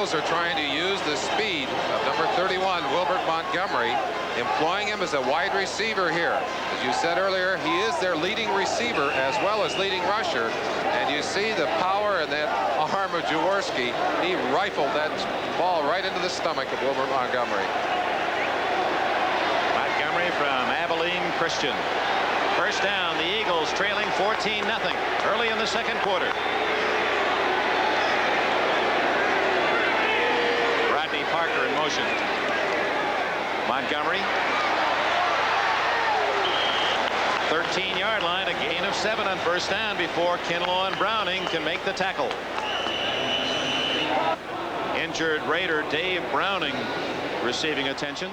Eagles are trying to use the speed of number 31, Wilbert Montgomery, employing him as a wide receiver here. As you said earlier, he is their leading receiver as well as leading rusher. And you see the power in that arm of Jaworski. He rifled that ball right into the stomach of Wilbert Montgomery. Montgomery from Abilene Christian. First down, the Eagles trailing 14-0 early in the second quarter. Parker in motion. Montgomery. 13-yard line, a gain of 7 on first down before Kinlaw and Browning can make the tackle. Injured Raider Dave Browning receiving attention.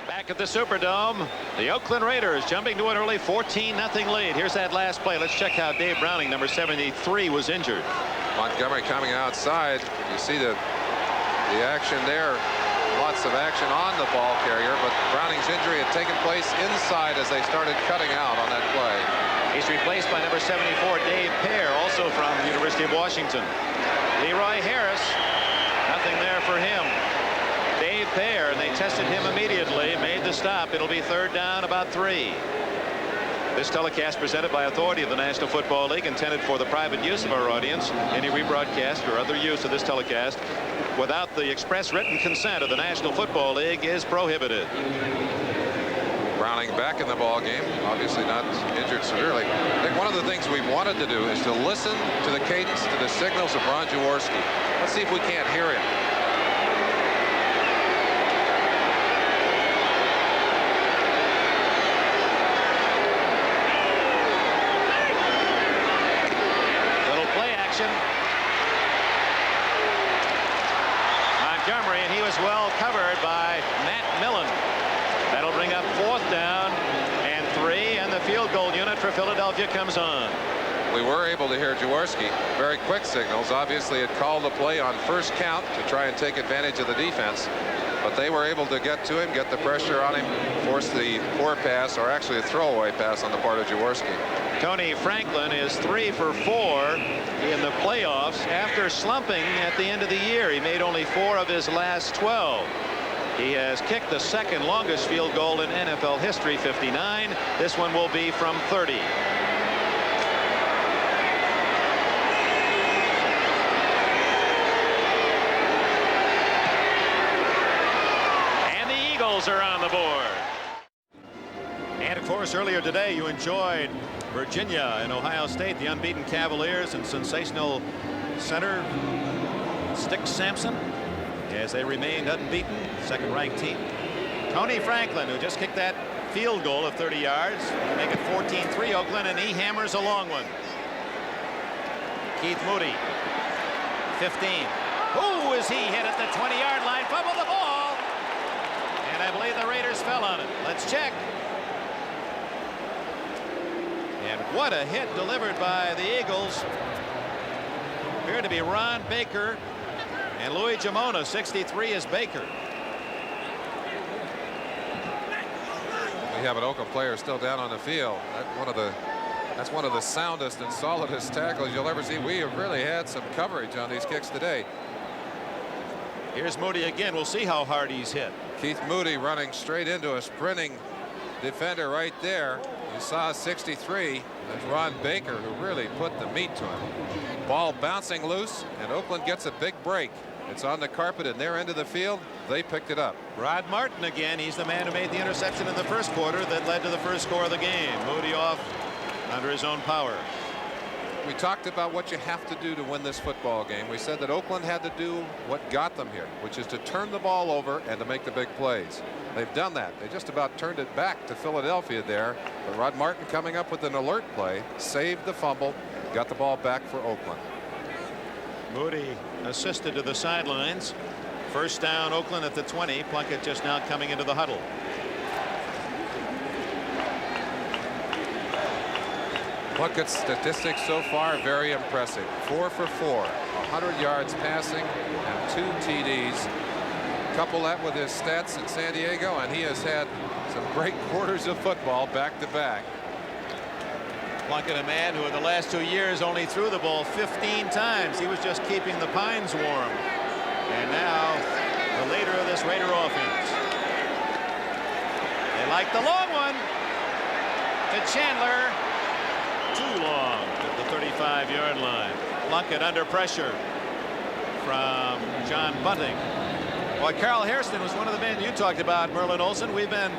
Back at the Superdome, the Oakland Raiders jumping to an early 14-0 lead. Here's that last play. Let's check how Dave Browning, number 73, was injured. Montgomery coming outside. You see the action there. Lots of action on the ball carrier, but Browning's injury had taken place inside as they started cutting out on that play. He's replaced by number 74, Dave Pear, also from the University of Washington. Leroy Harris, nothing there for him. Dave Pear, and they tested him immediately, made the stop. It'll be third down, about 3. This telecast presented by authority of the National Football League, intended for the private use of our audience. Any rebroadcast or other use of this telecast without the express written consent of the National Football League is prohibited. Browning back in the ball game, obviously not injured severely. I think one of the things we wanted to do is to listen to the cadence, to the signals of Ron Jaworski. Let's see if we can't hear him. Montgomery, and he was well covered by Matt Millen. That'll bring up fourth down and 3, and the field goal unit for Philadelphia comes on. We were able to hear Jaworski. Very quick signals. Obviously, it called the play on first count to try and take advantage of the defense. But they were able to get to him, get the pressure on him, force the poor pass, or actually a throwaway pass on the part of Jaworski. Tony Franklin is 3 for 4 in the playoffs after slumping at the end of the year. He made only 4 of his last 12. He has kicked the second longest field goal in NFL history, 59. This one will be from 30. And the Eagles are on the board. And of course, earlier today you enjoyed Virginia and Ohio State, the unbeaten Cavaliers, and sensational center Stick Sampson, as they remained unbeaten, second-ranked team. Tony Franklin, who just kicked that field goal of 30 yards, make it 14-3 Oakland, and he hammers a long one. Keith Moody, 15. Who is he hit at the 20-yard line? Fumbled the ball, and I believe the Raiders fell on it. Let's check. And what a hit delivered by the Eagles. Appeared to be Ron Baker, and Louis Jamona. 63 is Baker. We have an Oakland player still down on the field. That's one of the soundest and solidest tackles you'll ever see. We have really had some coverage on these kicks today. Here's Moody again. We'll see how hard he's hit. Keith Moody running straight into a sprinting defender right there. You saw 63. That's Ron Baker, who really put the meat to him. Ball bouncing loose, and Oakland gets a big break. It's on the carpet in their end of the field. They picked it up. Rod Martin again. He's the man who made the interception in the first quarter that led to the first score of the game. Moody off under his own power. We talked about what you have to do to win this football game. We said that Oakland had to do what got them here, which is to turn the ball over and to make the big plays. They've done that. They just about turned it back to Philadelphia there. But Rod Martin coming up with an alert play, saved the fumble, got the ball back for Oakland. Moody assisted to the sidelines. First down, Oakland at the 20. Plunkett just now coming into the huddle. Plunkett's statistics so far very impressive. 4 for 4, 100 yards passing and 2 TDs. Couple that with his stats in San Diego, and he has had some great quarters of football back to back. Plunkett, a man who in the last 2 years only threw the ball 15 times. He was just keeping the Pines warm. And now the leader of this Raider offense. They like the long one to Chandler. Too long at the 35-yard line. Plunkett under pressure from John Bunting. Well, Carl Hairston was one of the men you talked about, Merlin Olsen. We've been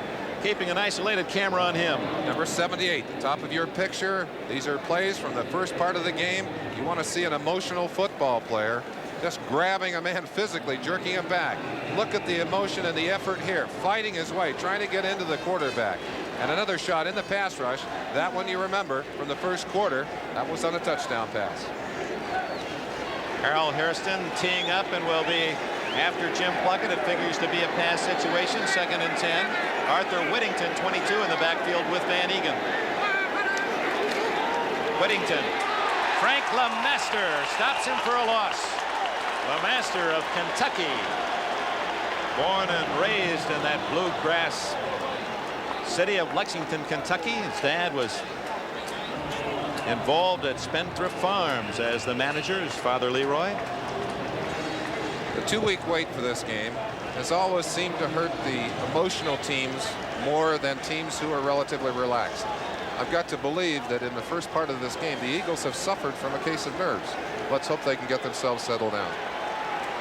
keeping an isolated camera on him. Number 78, the top of your picture. These are plays from the first part of the game. You want to see an emotional football player just grabbing a man physically, jerking him back. Look at the emotion and the effort here, fighting his way, trying to get into the quarterback. And another shot in the pass rush. That one you remember from the first quarter. That was on a touchdown pass. Carl Hairston teeing up and will be after Jim Plunkett. It figures to be a pass situation. 2nd and 10. Arthur Whittington, 22, in the backfield with Van Egan. Whittington. Frank LeMaster stops him for a loss. LeMaster of Kentucky. Born and raised in that bluegrass city of Lexington, Kentucky. His dad was involved at Spendthrift Farms as the manager, his father Leroy. The 2-week wait for this game has always seemed to hurt the emotional teams more than teams who are relatively relaxed. I've got to believe that in the first part of this game, the Eagles have suffered from a case of nerves. Let's hope they can get themselves settled down.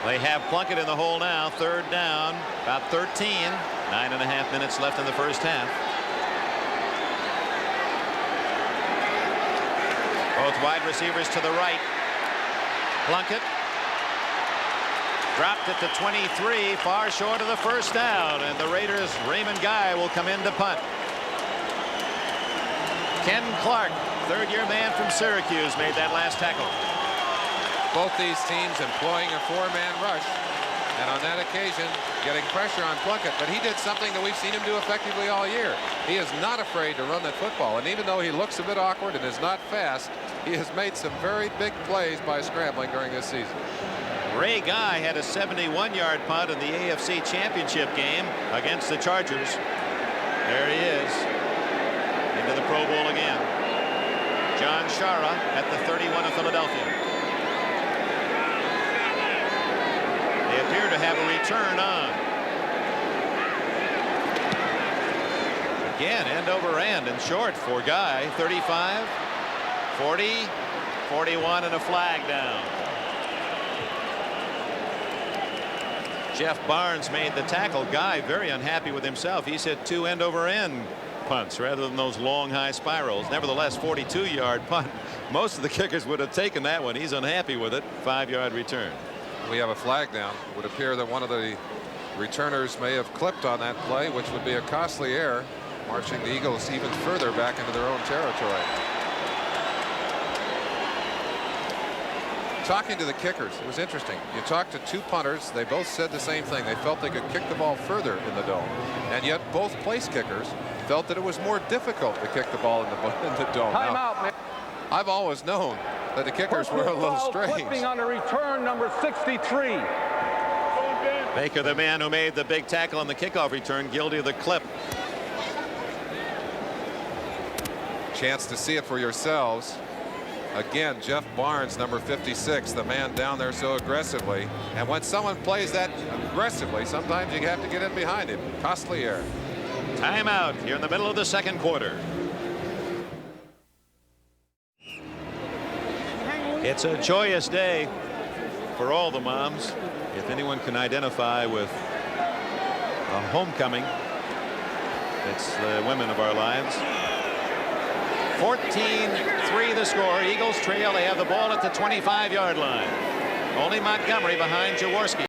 They have Plunkett in the hole now. 3rd down, about 13. 9.5 minutes left in the first half. Both wide receivers to the right. Plunkett dropped it to 23, far short of the first down, and the Raiders' Raymond Guy will come in to punt. Ken Clark, 3rd-year man from Syracuse, made that last tackle. Both these teams employing a 4-man rush, and on that occasion getting pressure on Plunkett, but he did something that we've seen him do effectively all year. He is not afraid to run that football, and even though he looks a bit awkward and is not fast, he has made some very big plays by scrambling during this season. Ray Guy had a 71-yard punt in the AFC Championship game against the Chargers. There he is, into the Pro Bowl again. John Shara at the 31 of Philadelphia. They appear to have a return on. Again, end over end and short for Guy. 35, 40, 41, and a flag down. Jeff Barnes made the tackle. Guy very unhappy with himself. He's hit 2 end over end punts rather than those long high spirals. Nevertheless, 42-yard punt. Most of the kickers would have taken that one. He's unhappy with it. 5-yard return. We have a flag down. It would appear that one of the returners may have clipped on that play, which would be a costly error, marching the Eagles even further back into their own territory. Talking to the kickers, it was interesting. You talked to 2 punters. They both said the same thing. They felt they could kick the ball further in the dome, and yet both place kickers felt that it was more difficult to kick the ball in the dome. Time Now, out, man. I've always known that the kickers were a little strange. Clipping on a return, number 63. Baker, the man who made the big tackle on the kickoff return, guilty of the clip. Chance to see it for yourselves. Again, Jeff Barnes, number 56, the man down there so aggressively. And when someone plays that aggressively, sometimes you have to get in behind him. Costly error. Timeout here in the middle of the 2nd quarter. It's a joyous day for all the moms. If anyone can identify with a homecoming, it's the women of our lives. 14-3 the score. Eagles trail. They have the ball at the 25-yard line. Only Montgomery behind Jaworski.